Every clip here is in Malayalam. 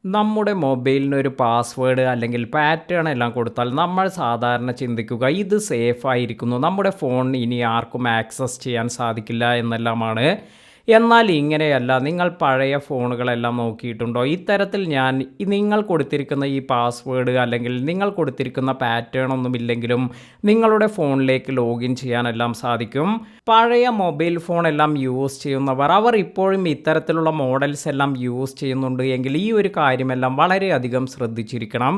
നമ്മുടെ മൊബൈലിനൊരു പാസ്വേഡ് അല്ലെങ്കിൽ പാറ്റേൺ എല്ലാം കൊടുത്താൽ നമ്മൾ സാധാരണ ചിന്തിക്കുക ഇത് സേഫ് ആയിരിക്കുന്നു, നമ്മുടെ ഫോൺ ഇനി ആർക്കും ആക്സസ് ചെയ്യാൻ സാധിക്കില്ല എന്നെല്ലാമാണ്. എന്നാൽ ഇങ്ങനെയല്ല. നിങ്ങൾ പഴയ ഫോണുകളെല്ലാം നോക്കിയിട്ടുണ്ടോ? ഇത്തരത്തിൽ നിങ്ങൾ കൊടുത്തിരിക്കുന്ന ഈ പാസ്വേഡ് അല്ലെങ്കിൽ നിങ്ങൾ കൊടുത്തിരിക്കുന്ന പാറ്റേൺ ഒന്നുമില്ലെങ്കിലും നിങ്ങളുടെ ഫോണിലേക്ക് ലോഗിൻ ചെയ്യാനെല്ലാം സാധിക്കും. പഴയ മൊബൈൽ ഫോൺ എല്ലാം യൂസ് ചെയ്യുന്നവർ അവർ ഇപ്പോഴും ഇത്തരത്തിലുള്ള മോഡൽസ് എല്ലാം യൂസ് ചെയ്യുന്നുണ്ട് എങ്കിൽ ഈ ഒരു കാര്യമെല്ലാം വളരെയധികം ശ്രദ്ധിച്ചിരിക്കണം.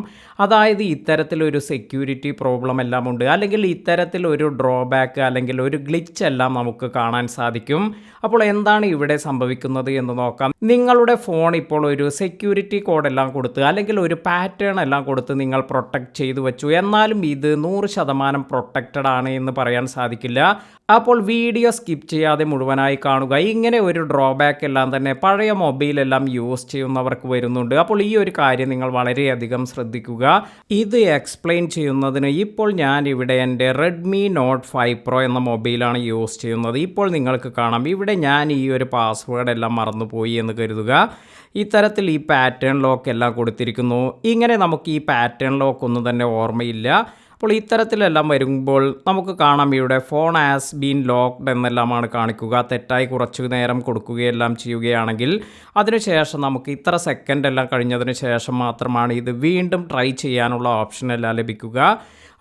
അതായത് ഇത്തരത്തിലൊരു സെക്യൂരിറ്റി പ്രോബ്ലം എല്ലാം ഉണ്ട്, അല്ലെങ്കിൽ ഇത്തരത്തിലൊരു ഡ്രോബാക്ക് അല്ലെങ്കിൽ ഒരു ഗ്ലിച്ച് എല്ലാം നമുക്ക് കാണാൻ സാധിക്കും. അപ്പോൾ എന്താണ് ഇവിടെ സംഭവിക്കുന്നത് എന്ന് നോക്കാം. നിങ്ങളുടെ ഫോൺ ഇപ്പോൾ ഒരു സെക്യൂരിറ്റി കോഡ് എല്ലാം കൊടുത്ത് അല്ലെങ്കിൽ ഒരു പാറ്റേൺ എല്ലാം കൊടുത്ത് നിങ്ങൾ പ്രൊട്ടക്റ്റ് ചെയ്തു വെച്ചു, എന്നാലും ഇത് 100% പ്രൊട്ടക്റ്റഡ് ആണ് എന്ന് പറയാൻ സാധിക്കില്ല. അപ്പോൾ വീഡിയോ സ്കിപ്പ് ചെയ്യാതെ മുഴുവനായി കാണുക. ഇങ്ങനെ ഒരു ഡ്രോബാക്ക് എല്ലാം തന്നെ പഴയ മൊബൈലെല്ലാം യൂസ് ചെയ്യുന്നവർക്ക് വരുന്നുണ്ട്. അപ്പോൾ ഈ ഒരു കാര്യം നിങ്ങൾ വളരെയധികം ശ്രദ്ധിക്കുക. ഇത് എക്സ്പ്ലെയിൻ ചെയ്യുന്നതിന് ഇപ്പോൾ ഞാൻ ഇവിടെ എൻ്റെ റെഡ്മി നോട്ട് 5 പ്രോ എന്ന മൊബൈലാണ് യൂസ് ചെയ്യുന്നത്. ഇപ്പോൾ നിങ്ങൾക്ക് കാണാം ഇവിടെ ഞാൻ ഈ ഒരു പാസ്വേഡ് എല്ലാം മറന്നുപോയി എന്ന് കരുതുക. ഇത്തരത്തിൽ ഈ പാറ്റേൺ ലോക്ക് എല്ലാം കൊടുത്തിരിക്കുന്നു. ഇങ്ങനെ നമുക്ക് ഈ പാറ്റേൺ ലോക്ക് ഒന്നും തന്നെ ഓർമ്മയില്ല. അപ്പോൾ ഇത്തരത്തിലെല്ലാം വരുമ്പോൾ നമുക്ക് കാണാം ഇവിടെ ഫോൺ ഹാസ് ബീൻ ലോക്ക്ഡ് എന്നെല്ലാമാണ് കാണിക്കുക. തെറ്റായി കുറച്ചു നേരം കൊടുക്കുകയെല്ലാം ചെയ്യുകയാണെങ്കിൽ അതിനുശേഷം നമുക്ക് ഇത്ര സെക്കൻഡ് എല്ലാം കഴിഞ്ഞതിന് ശേഷം മാത്രമാണ് ഇത് വീണ്ടും ട്രൈ ചെയ്യാനുള്ള ഓപ്ഷൻ എല്ലാം ലഭിക്കുക.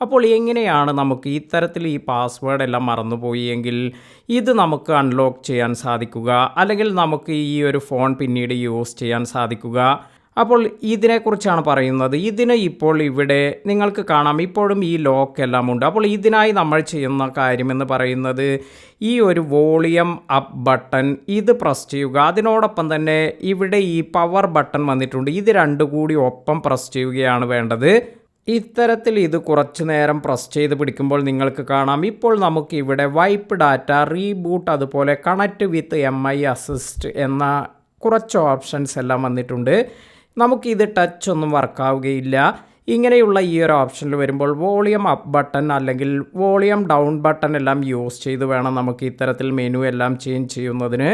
അപ്പോൾ എങ്ങനെയാണ് നമുക്ക് ഇത്തരത്തിൽ ഈ പാസ്വേഡ് എല്ലാം മറന്നുപോയി എങ്കിൽ ഇത് നമുക്ക് അൺലോക്ക് ചെയ്യാൻ സാധിക്കുക, അല്ലെങ്കിൽ നമുക്ക് ഈ ഒരു ഫോൺ പിന്നീട് യൂസ് ചെയ്യാൻ സാധിക്കുക? അപ്പോൾ ഇതിനെക്കുറിച്ചാണ് പറയുന്നത്. ഇതിന് ഇപ്പോൾ ഇവിടെ നിങ്ങൾക്ക് കാണാം ഇപ്പോഴും ഈ ലോക്ക് എല്ലാം ഉണ്ട്. അപ്പോൾ ഇതിനായി നമ്മൾ ചെയ്യുന്ന കാര്യമെന്ന് പറയുന്നത് ഈ ഒരു വോളിയം അപ്പ് ബട്ടൺ ഇത് പ്രസ് ചെയ്യുക. അതിനോടൊപ്പം തന്നെ ഇവിടെ ഈ പവർ ബട്ടൺ വന്നിട്ടുണ്ട്. ഇത് രണ്ടും കൂടി ഒപ്പം പ്രസ് ചെയ്യുകയാണ് വേണ്ടത്. ഇത്തരത്തിൽ ഇത് കുറച്ച് നേരം പ്രസ് ചെയ്ത് പിടിക്കുമ്പോൾ നിങ്ങൾക്ക് കാണാം ഇപ്പോൾ നമുക്ക് ഇവിടെ വൈപ്പ് ഡാറ്റ, റീബൂട്ട്, അതുപോലെ കണക്റ്റ് വിത്ത് MI അസിസ്റ്റ് എന്ന കുറച്ച് ഓപ്ഷൻസ് എല്ലാം വന്നിട്ടുണ്ട്. നമുക്കിത് ടച്ച് ഒന്നും വർക്കാവുകയില്ല. ഇങ്ങനെയുള്ള ഈ ഒരു ഓപ്ഷനിൽ വരുമ്പോൾ വോളിയം അപ്പ് ബട്ടൺ അല്ലെങ്കിൽ വോളിയം ഡൗൺ ബട്ടൺ എല്ലാം യൂസ് ചെയ്ത് വേണം നമുക്ക് ഇത്തരത്തിൽ മെനു എല്ലാം ചേഞ്ച് ചെയ്യുന്നതിന്.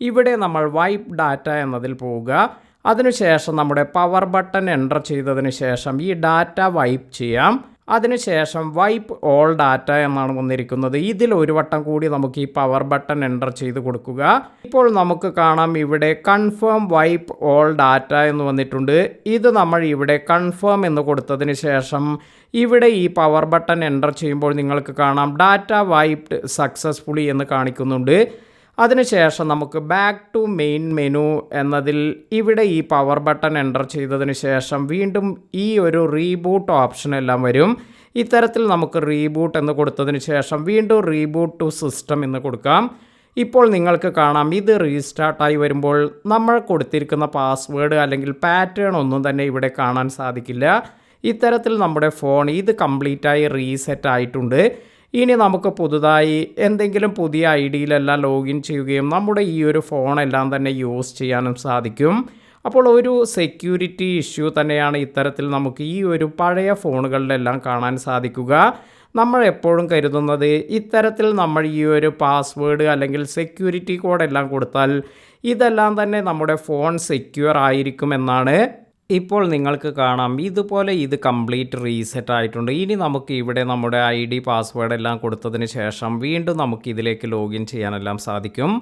ഇവിടെ നമ്മൾ വൈപ്പ് ഡാറ്റ എന്നതിൽ പോവുക. അതിനുശേഷം നമ്മുടെ പവർ ബട്ടൺ എൻ്റർ ചെയ്തതിന് ശേഷം ഈ ഡാറ്റ വൈപ്പ് ചെയ്യാം. അതിനുശേഷം വൈപ്പ് ഓൾ ഡാറ്റ എന്നാണ് വന്നിരിക്കുന്നത്. ഇതിൽ ഒരു വട്ടം കൂടി നമുക്ക് ഈ പവർ ബട്ടൺ എൻ്റർ ചെയ്ത് കൊടുക്കുക. ഇപ്പോൾ നമുക്ക് കാണാം ഇവിടെ കൺഫേം വൈപ്പ് ഓൾ ഡാറ്റ എന്ന് വന്നിട്ടുണ്ട്. ഇത് നമ്മൾ ഇവിടെ കൺഫേം എന്ന് കൊടുത്തതിന് ശേഷം ഇവിടെ ഈ പവർ ബട്ടൺ എൻ്റർ ചെയ്യുമ്പോൾ നിങ്ങൾക്ക് കാണാം ഡാറ്റ വൈപ്ഡ് സക്സസ്ഫുള്ളി എന്ന് കാണിക്കുന്നുണ്ട്. അതിനുശേഷം നമുക്ക് ബാക്ക് ടു മെയിൻ മെനു എന്നതിൽ ഇവിടെ ഈ പവർ ബട്ടൺ എൻ്റർ ചെയ്തതിന് ശേഷം വീണ്ടും ഈ ഒരു റീബൂട്ട് ഓപ്ഷൻ എല്ലാം വരും. ഇത്തരത്തിൽ നമുക്ക് റീബൂട്ട് എന്ന് കൊടുത്തതിന് ശേഷം വീണ്ടും റീബൂട്ട് ടു സിസ്റ്റം എന്ന് കൊടുക്കാം. ഇപ്പോൾ നിങ്ങൾക്ക് കാണാം ഇത് റീസ്റ്റാർട്ടായി വരുമ്പോൾ നമ്മൾ കൊടുത്തിരിക്കുന്ന പാസ്വേഡ് അല്ലെങ്കിൽ പാറ്റേൺ ഒന്നും തന്നെ ഇവിടെ കാണാൻ സാധിക്കില്ല. ഇത്തരത്തിൽ നമ്മുടെ ഫോൺ ഇത് കംപ്ലീറ്റായി റീസെറ്റ് ആയിട്ടുണ്ട്. ഇനി നമുക്ക് പുതുതായി എന്തെങ്കിലും പുതിയ ഐഡിയിലെല്ലാം ലോഗിൻ ചെയ്യുകയും നമ്മുടെ ഈ ഒരു ഫോണെല്ലാം തന്നെ യൂസ് ചെയ്യാനും സാധിക്കും. അപ്പോൾ ഒരു സെക്യൂരിറ്റി ഇഷ്യൂ തന്നെയാണ് ഇത്തരത്തിൽ നമുക്ക് ഈ ഒരു പഴയ ഫോണുകളിലെല്ലാം കാണാൻ സാധിക്കുക. നമ്മൾ എപ്പോഴും കരുതുന്നത് ഇത്തരത്തിൽ നമ്മൾ ഈ ഒരു പാസ്വേഡ് അല്ലെങ്കിൽ സെക്യൂരിറ്റി കോഡ് എല്ലാം കൊടുത്താൽ ഇതെല്ലാം തന്നെ നമ്മുടെ ഫോൺ സെക്യൂർ ആയിരിക്കുമെന്നാണ്. ഇപ്പോൾ നിങ്ങൾക്ക് കാണാം ഇതുപോലെ ഇത് കംപ്ലീറ്റ് റീസെറ്റ് ആയിട്ടുണ്ട്. ഇനി നമുക്ക് ഇവിടെ നമ്മുടെ ID പാസ്വേഡ് എല്ലാം കൊടുത്തതിന് ശേഷം വീണ്ടും നമുക്ക് ഇതിലേക്ക് ലോഗിൻ ചെയ്യാനെല്ലാം സാധിക്കും.